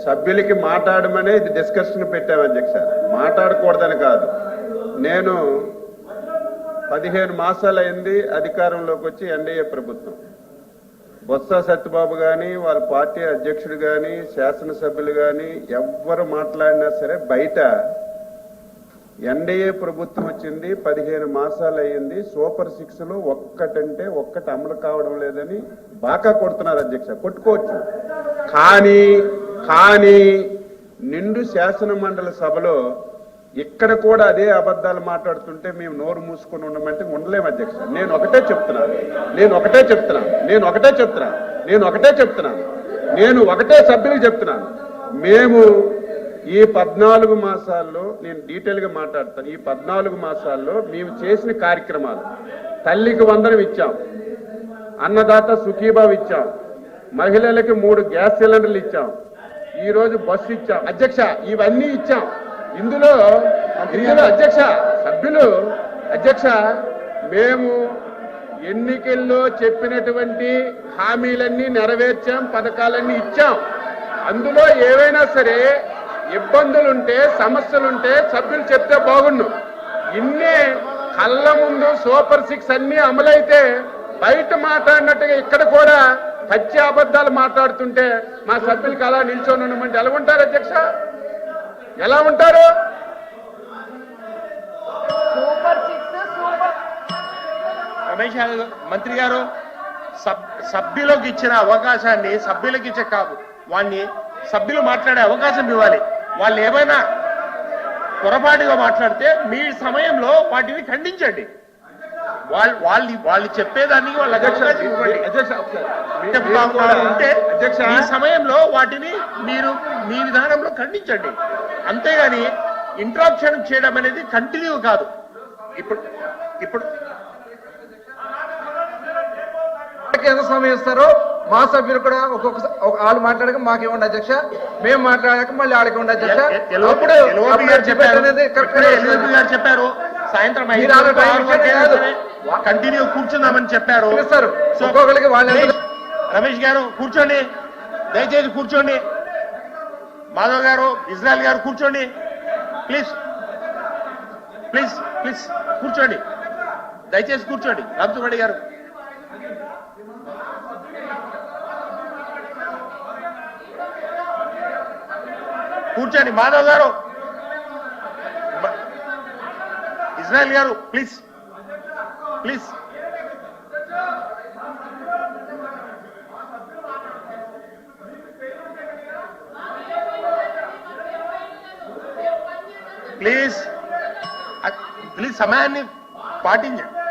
సభ్యులకి మాట్లాడమనే ఇది డిస్కషన్ పెట్టాము అధ్యక్ష. మాట్లాడకూడదని కాదు. నేను 15 మాసాలు అయింది అధికారంలోకి వచ్చి ఎన్డీఏ ప్రభుత్వం. బొత్స సత్యబాబు కానీ వాళ్ళ పార్టీ అధ్యక్షుడు కానీ శాసనసభ్యులు కానీ ఎవ్వరు మాట్లాడినా సరే బయట ఎన్డీఏ ప్రభుత్వం వచ్చింది 15 మాసాలు అయ్యింది, సూపర్ 6లో ఒక్కటంటే ఒక్కటి అమలు కావడం లేదని బాగా కొడుతున్నారు అధ్యక్ష. కొట్టుకోవచ్చు, కానీ నిండు శాసన మండలి సభలో ఇక్కడ కూడా అదే అబద్ధాలు మాట్లాడుతుంటే మేము నోరు మూసుకొని ఉండమంటే ఉండలేము అధ్యక్ష. నేను ఒకటే సభ్యులకు చెప్తున్నాను. మేము ఈ 14 మాసాల్లో నేను డీటెయిల్గా మాట్లాడతాను. ఈ 14 మాసాల్లో మేము చేసిన కార్యక్రమాలు, తల్లికి వందనం ఇచ్చాం, అన్నదాత సుఖీభావ్ ఇచ్చాం, మహిళలకి 3 గ్యాస్ సిలిండర్లు ఇచ్చాం, ఈరోజు బస్సు ఇచ్చాం అధ్యక్ష. ఇవన్నీ ఇచ్చాం. ఇందులో అధ్యక్ష మేము ఎన్నికల్లో చెప్పినటువంటి హామీలన్నీ నెరవేర్చాం, పథకాలన్నీ ఇచ్చాం. అందులో ఏవైనా సరే ఇబ్బందులుంటే సమస్యలుంటే సభ్యులు చెప్తే బాగుండు. ఇన్నే కళ్ళ ముందు సూపర్ 6 అన్నీ అమలైతే బయట మాట్లాడినట్టుగా ఇక్కడ కూడా పచ్చి అబద్ధాలు మాట్లాడుతుంటే మా సభ్యులకి అలా నిల్చొని ఉండమంటే ఎలా ఉంటారు అధ్యక్ష? ఎలా ఉంటారు? రమేష్ మంత్రి గారు సభ్యులకు ఇచ్చిన అవకాశాన్ని సభ్యులకు ఇచ్చే కాదు, వాడిని సభ్యులు మాట్లాడే అవకాశం ఇవ్వాలి. వాళ్ళు ఏమైనా పొరపాటుగా మాట్లాడితే మీ సమయంలో వాటిని ఖండించండి. వాళ్ళు చెప్పేదానికి వాళ్ళ ఉంటే ఈ సమయంలో వాటిని మీరు మీ విధానంలో ఖండించండి. అంతేగాని ఇంట్రాప్షన్ చేయడం అనేది కంటిన్యూ కాదు. ఇప్పుడు ఎంత సమయం ఇస్తారో మా సభ్యులు కూడా వాళ్ళు మాట్లాడక మాకు ఇవ్వండి అధ్యక్ష, మేము మాట్లాడాక మళ్ళీ ఆడికి ఉండి అధ్యక్ష. చెప్పారు సాయంత్రం కంటిన్యూ కూర్చుందామని చెప్పారు. ఒక్కొక్కరికి వాళ్ళు రమేష్ గారు కూర్చోండి, దయచేసి కూర్చోండి. మాధవ్ గారు, ఇజ్రాయల్ గారు కూర్చోండి ప్లీజ్ కూర్చోండి, దయచేసి కూర్చోండి. రామసుబ్బారెడ్డి గారు కూర్చోండి. మాధవ్ గారు, ఇజ్రాయల్ గారు ప్లీజ్ ప్లీజ్ సమయాన్ని పాటించండి.